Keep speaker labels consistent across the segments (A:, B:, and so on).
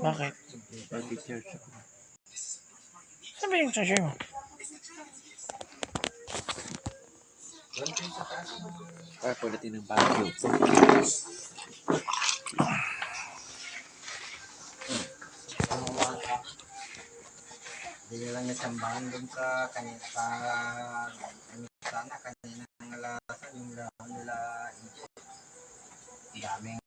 A: Bakit? Saan ba yung charger mo?
B: Para pulutin ng bagyo.
C: Hindi nyo lang nasambahan dun sa kanina sana kanina ng alasan yung lahat nila ang daming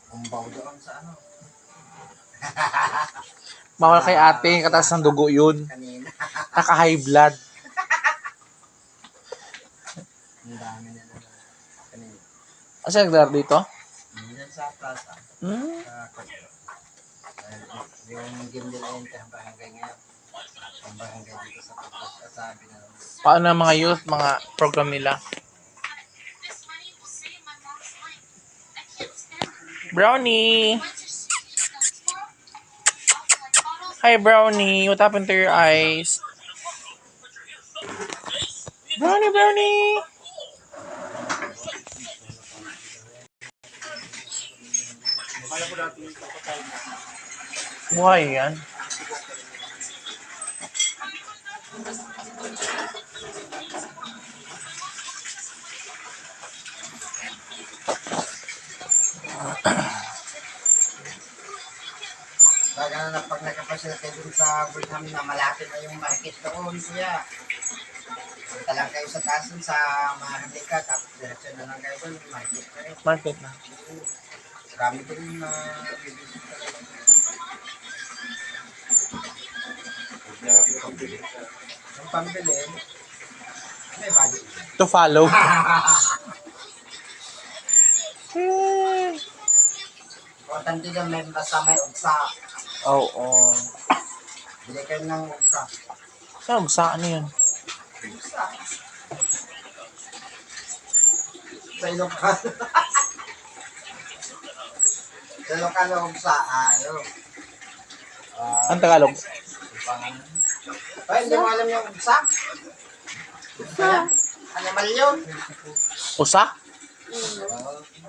C: umbaw doon sa ano
A: Bawal kay ate, kataas ng dugo yun.
C: kanina.
A: Naka-high blood.
C: Ang dami nila kanina.
A: Asa nagdaro dito?
C: Yan sa plaza.
A: Hmm?
C: Sa yung game nila yun sa barangay ngayon. Ang barangay dito sa plaza. Sabi na lang.
A: Paano ang mga youth, mga program nila? Brownie! Hi, Brownie. What happened to your eyes? Brownie, Brownie! Buhay yan.
C: Baga na pag nagkapasya kayo dun sa Burham na malapit na yung market doon, kuya. Punta lang kayo sa taas dun sa Maharlika, tapos diretso na lang kayo dun, market kayo.
A: Market na.
C: Marami dun na bibisip talaga. Yung pambili, may budget.
A: To follow.
C: Importante dyan, may basta may ugsa.
A: Oo.
C: Bili kayo ng ugsa.
A: Saan yun?
C: Ugsa. Sa Ilocano. Sa Ilocano ugsa, ayun.
A: Ang Tagalog?
C: Ay, hindi mo alam yung ugsa? Ugsa? Animal yun?
A: Usa?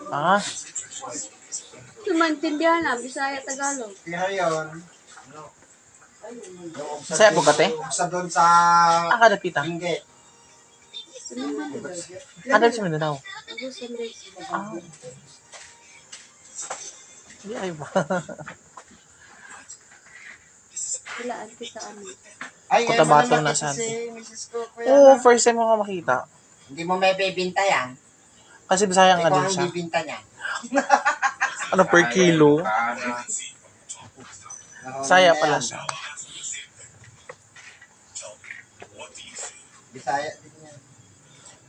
A: Ah?
D: Maintindihan na, Bisaya, Tagalog.
C: Pero yun, ano?
A: Saya po kate?
C: Ugsa doon sa
A: Ah, kada pita.
C: Inggit.
A: Kada sa Mindanao.
D: Ako sa Malaysia.
A: Ah. Hindi ay ba?
D: Kilaan kita ano.
C: Ay, ngayon mo
A: Cotabato
C: naman
A: na sa
C: si Mrs. Ko, kuya.
A: Oo, first time ko nga makita.
C: Hindi mo may bibinta yan.
A: Kasi Bisaya nga
C: Ikaw
A: din
C: ang
A: siya.
C: bibinta niya.
A: Ano per kilo? Saya pala siya.
C: Bisaya din yan.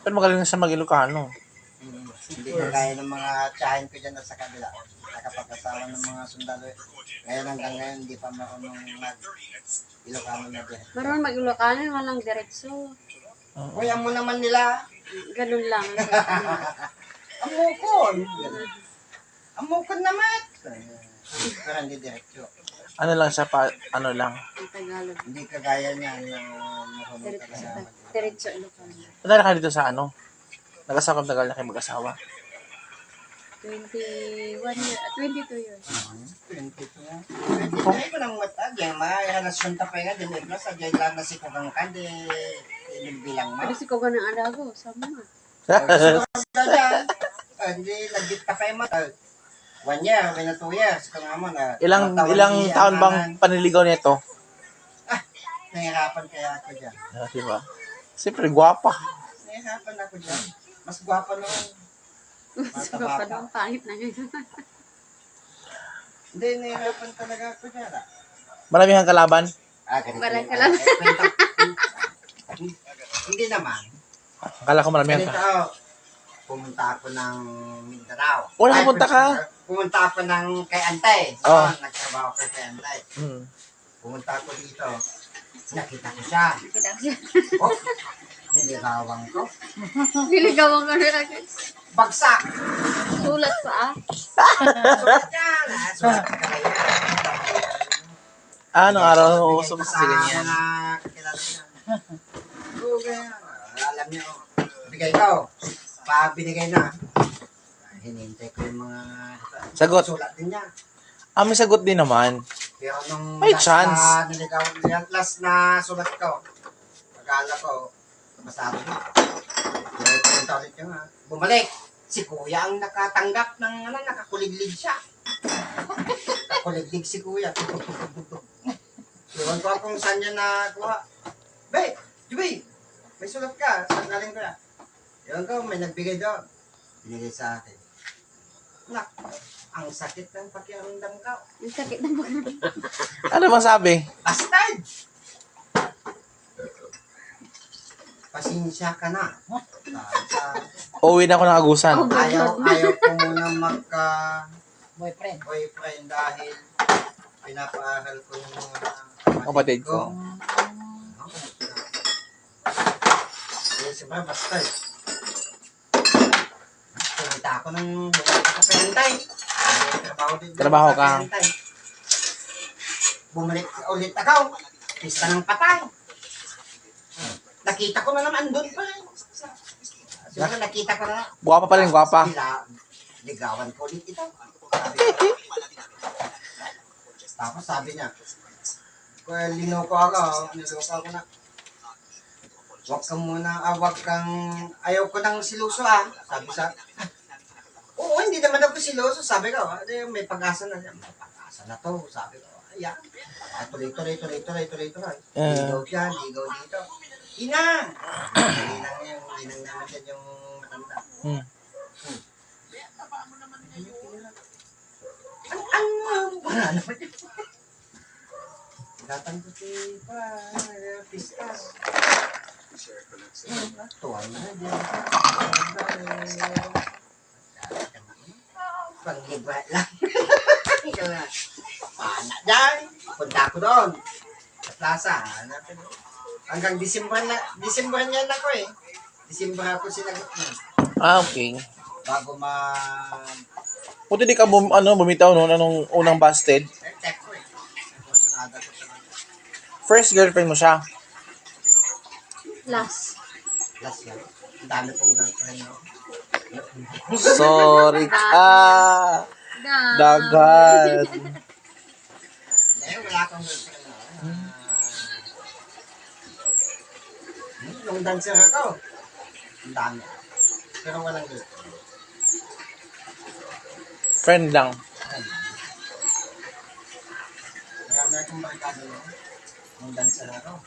A: Pero magaling na siya mag-Ilocano.
C: Hindi kagaya ng mga tsahin ko dyan sa kabila. Nakapag-asawa ng mga sundalo. Ngayon hanggang ngayon, hindi pa marunong mag-Ilocano na din.
D: Marunong mag-Ilocano, walang diretso.
C: Kuya mo naman nila.
D: Ganun lang.
C: Amukon. Amukon naman. Pero hindi diretso.
A: Ano lang siya pa, ano lang.
D: Ang Tagalog.
C: Hindi kagaya niya na marunong
D: Diretso,
C: talaga.
D: diretso Ilocano.
A: Nadala ka dito sa ano? Nag-asakam tagal na kayo mag-asawa.
D: 21 years, 22 years.
C: 22 nga. 22 ko nang matag. Yung mga relasyon tapay nga, din ibla sa jay lang na si Kugang Kande. Bilang mo.
D: Pero si Koga ng Adago, sama nga.
C: Hindi, nagdit tapay mo. 1 year, may na 2 years. Kung nga mo na.
A: Ilang taon bang paniligaw nito?
C: Nahihirapan kaya ako dyan.
A: Ah, diba? Siyempre, gwapa.
C: Nahihirapan ako dyan. Mas gwapa noon.
D: So, pa daw, pangit na ngayon.
C: Hindi, nahihirapan talaga ako dyan.
A: Marami kang kalaban?
C: Ganito.
D: Parang ka lang.
C: Hindi naman.
A: Akala ko marami
C: Ganito,
A: kang
C: pumunta ako ng Mindanao.
A: Wala,
C: Ay,
A: pumunta ka.
C: Pumunta ako ng kay Antay.
A: Oh.
C: Nagtrabaho ko kay Antay.
A: Hmm.
C: Pumunta ako dito. Nakita ko siya.
D: Kita ko siya.
C: Oh, nililawang ko.
D: Niligawan ka na agad.
C: Bagsak!
D: Sulat pa ah.
C: Sulat yan! Sulat ka kayo.
A: Anong araw uso mo kasi ganyan?
C: Sa mga kakilala niya. Oo, ganyan. Alam niyo, bigay ko. Pag binigay na, hinintay ko yung mga
A: Sagot.
C: sulat din niya.
A: May sagot din naman.
C: Pero nung
A: May
C: last
A: chance.
C: na niligaw, last na sulat ko, akala ko, masado na. Pinunta ulit yung bumalik. Si kuya ang nakatanggap ng nakakuliglig siya. Nakakuliglig si kuya. Iwan ko kung saan niya nakuha. Be, Juby, may sulat ka. Saan galing ko yan? Iwan ko, may nagbigay doon. Binigay sa akin. Nak, ang sakit ng pakiramdam ka.
D: Ang sakit ng pagkakas.
A: Ano masabi?
C: Bastard! Pasensya ka na.
A: Uwi na ako ng agusan.
C: Ayaw ko muna boyfriend dahil pinapaaral ko yung mga
A: Kapatid ko.
C: Eh, siyempre, bastard. Kumita ako ng bumalik ako perintay.
A: Trabaho ka.
C: Perintay. Bumalik ulit ako. Pista ng patay. Nakita ko na naman doon pa rin. Siguro nakita ko na.
A: Guwapa pa rin, guwapa.
C: Ligawan ko ulit ito. Tapos sabi niya, linoko ako, niloko ako na. Huwag kang muna, huwag kang, ayaw ko ng siluso sabi sa, oo, hindi naman ako siluso, sabi ko, may pag-asa na, may pag-asa na to, sabi ko, ayan, tuloy. Ligaw siya, ligaw dito. Inang! Inang naman siya yung matanda. Ano ba yun? Datang ko si pista. Tuwan na dyan. Pag-iba lang. Paano dyan? Punta ko doon. Sa plaza. Hanggang December niyan ako eh. December ako sinagot niya.
A: Okay.
C: Bago
A: Buti di ka bumitaw noon anong unang busted.
C: check ko eh. Kursunada ko siya.
A: First girlfriend mo siya.
D: Last.
C: Last yan. Ang dami kong girlfriend no.
A: Sorry ka. Dagat.
C: Hindi, wala akong girlfriend no. Yung dancer ako. Ang dami. Pero walang girlfriend.
A: Friend lang.
C: Marami akong barkado no. Yung dancer ako.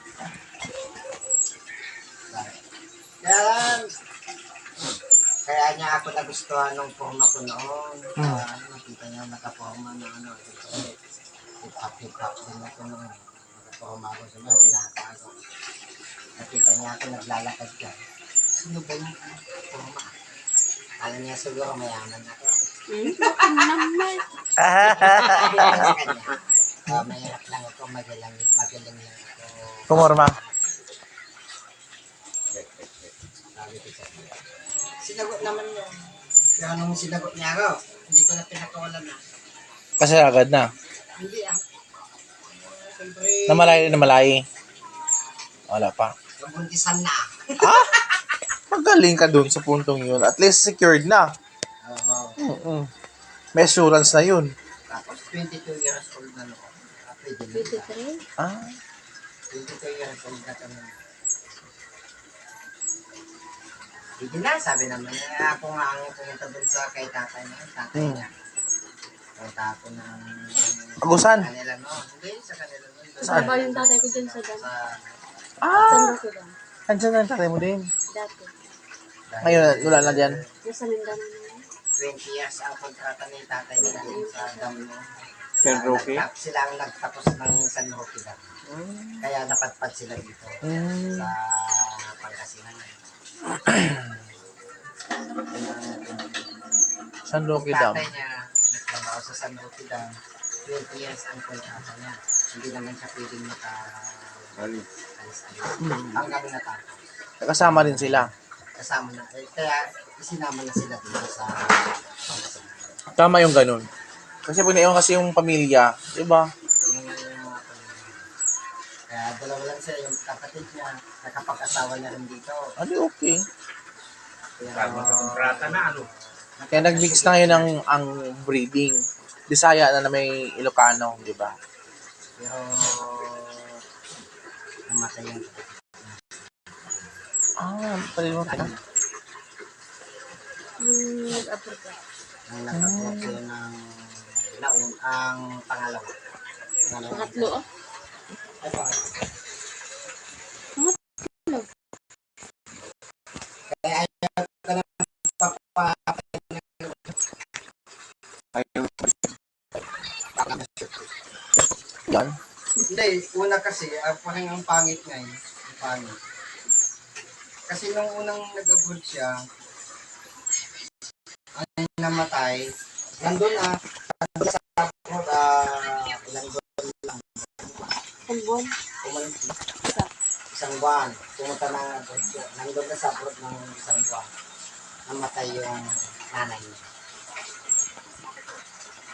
C: Kaya niya ako nagustuhan ng forma ko noon. Nakita niya nakaforma na hip-hop din ako noon. Nakaforma ako sa mga pinaka ako. Nakita niya ako naglalakad ka. Sino ba yung forma? Kala niya siguro mayaman ako.
D: Naman.
C: Sabi ko sa kanya, mahirap lang ako, magaling lang ako.
A: Pumorma.
C: Sabi ko sa kanya. Sinagot naman yun. Pero nung sinagot niya ako, hindi ko na pinakawalan na.
A: Kasi agad na.
C: Hindi Siyempre,
A: Namalay. Wala pa.
C: nabuntisan na.
A: Magaling ka dun sa puntong yun. At least secured na.
C: Oo.
A: May assurance na yun.
C: Tapos 22 years old na noon. Pwede na.
D: 23.
C: 22 years old na kami. Hindi na, sabi naman niya. Ako nga ang pumunta dun sa kay tatay na. Tatay niya. Punta ako ng
A: Agusan?
C: kanila no. Hindi, sa kanila no.
A: Saan?
D: Trabaho yung tatay ko dyan sa dam.
C: Sa
D: Saan ko dam?
A: Andiyan na yung tatay mo din.
D: Dati.
A: Ngayon, wala na dyan.
D: Nasa Mindanao na yun.
C: 20 years ang kontrata ni tatay nila dun sa dam no.
A: San Roque?
C: Sila ang nagtapos ng San Roque dam. Kaya napatpad sila dito sa Pangasinan.
A: San Roque Dam.
C: Tatay niya nagtrabaho sa San Roque Dam. 20 years ang kontrata niya. Hindi naman siya pwedeng alis. Hanggang natapos.
A: Kasama rin sila.
C: Kasama na. Kaya isinama na sila dito sa Pangasinan.
A: Tama yung ganun. Kasi pag naiwan kasi yung pamilya, di ba?
C: Kaya dalawa lang sila, yung kapatid niya, nakapag-asawa na rin dito.
A: Adi okay.
C: Kaya,
A: Kaya nag-mix na ngayon ang breeding. Bisaya na may Ilocano, di ba?
C: Pero, namatay yung
A: Palimutan ka.
D: Yung nag-abroad ka.
C: ang nag-abroad ko ang pangalawa.
D: Pangatlo, oh.
C: Ay, pangatlo.
D: Pangatlo.
C: Kaya ayaw ka na
B: Ayaw.
A: Yan.
C: Hindi, una kasi, parang ang pangit nga eh. Ang pangit. Kasi nung unang nag-abroad siya, ang namatay, nandun sa abroad, ilang buwan lang.
D: Isang buwan.
C: Umalis,
D: Isa.
C: isang buwan. Pumunta na abroad siya. Nandun na sa abroad ng isang buwan. Namatay yung nanay niya.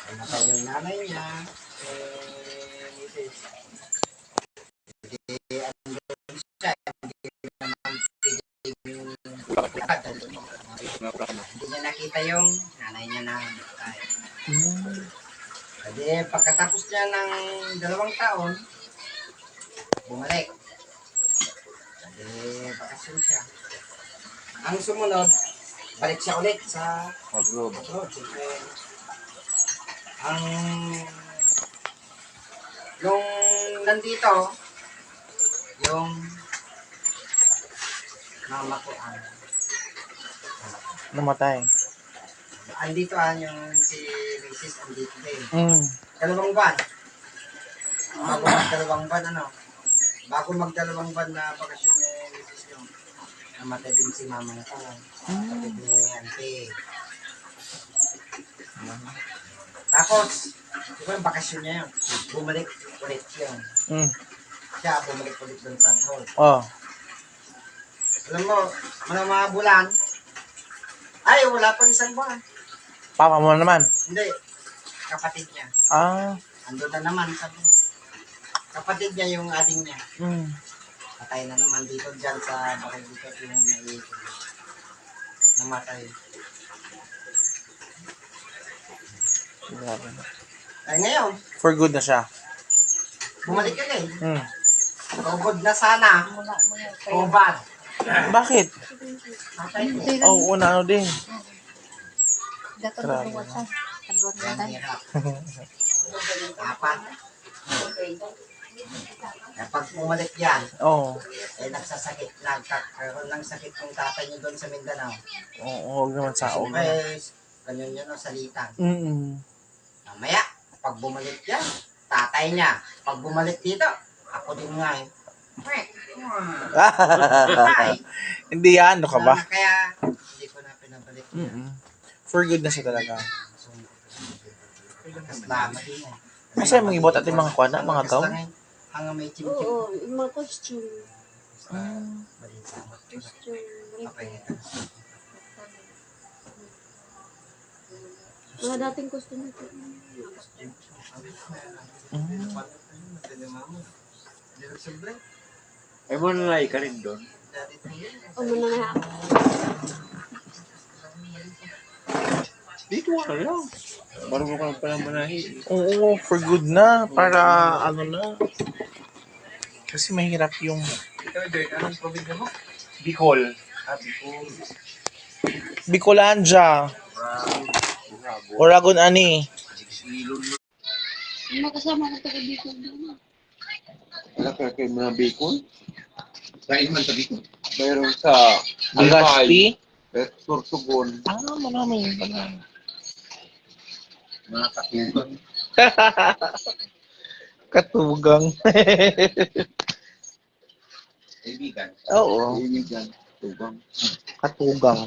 C: Namatay yung nanay niya. Misis. Hindi, andun siya. Hindi naman pwede yung hindi niya nakita yung nanay niya na namatay. Kasi pagkatapos niya ng 2 taon, bumalik. Kasi bakasyon siya. Ang sumunod, balik siya ulit sa
B: Abroad.
C: abroad. Siyempre, ang nung nandito, yung mama ko
A: Namatay.
C: andito yung si Mrs. andito din. 2 buwan. Bago mag-2 buwan, bago mag-2 buwan na bakasyon ni Mrs. yung namatay din si mama na to. Kapit ni auntie. Tapos, di ba yung bakasyon niya yun? Bumalik ulit yun. Siya, bumalik ulit doon sa abroad.
A: Oh.
C: Alam mo, mga bulan, ay, wala pang 1 buwan.
A: Papa mo naman.
C: Hindi, kapatid niya. Ando na naman, sabi. Kapatid niya yung ating niya. Patay na naman dito dyan sa bakit dito yung namatay.
A: Grabe.
C: Ay ngayon,
A: For good na siya.
C: bumalik ka din.
A: Hmm.
C: Na sana. Ubad.
A: Bakit?
C: Patay ko.
A: Oh, una din.
D: Dato
A: Grabe.
D: na sa abroad na
C: Yan,
D: tayo.
C: hirap. Apat. Kapag bumalik yan,
A: Oo.
C: nagsasakit, nagkakaroon ng sakit yung tatay niyo doon sa Mindanao.
A: Oo, huwag naman sa og.
C: Siyempre, ganyan yun ang salita. Mamaya, pag bumalik yan, tatay niya. Pag bumalik dito, ako din nga eh. Ay,
A: Hindi yan, ano ka ba?
C: kaya, hindi ko na pinabalik.
A: For good na siya talaga.
C: Salamat din eh.
A: Kasi mga ibot ating mga kwana, mga gaw.
C: Hanga may chimchim.
D: Oo, yung mga costume.
C: Balita.
D: Costume.
C: Okay.
D: Mga dating costume ito.
B: Ay mo nalay ka rin doon.
D: O mo na nga.
B: Dito ka lang. Marunong ka lang pala manahin.
A: Oo, for good na. Para ano na. Kasi mahirap yung
C: Ikaw, Dirt, anong probinsya mo?
B: Bicol.
C: Bicol.
A: Bicolandia. Oragon ani.
D: Yung mga kasama ko taga dito.
B: Wala ka kay mga Bicol? Kain man sa Bicol. Mayroon sa
A: Legazpi.
B: Sorsogon.
A: Marami.
B: Mga katugang.
A: Katugang.
B: Kaibigan.
A: Oo.
B: Kaibigan. Katugang.
A: Katugang.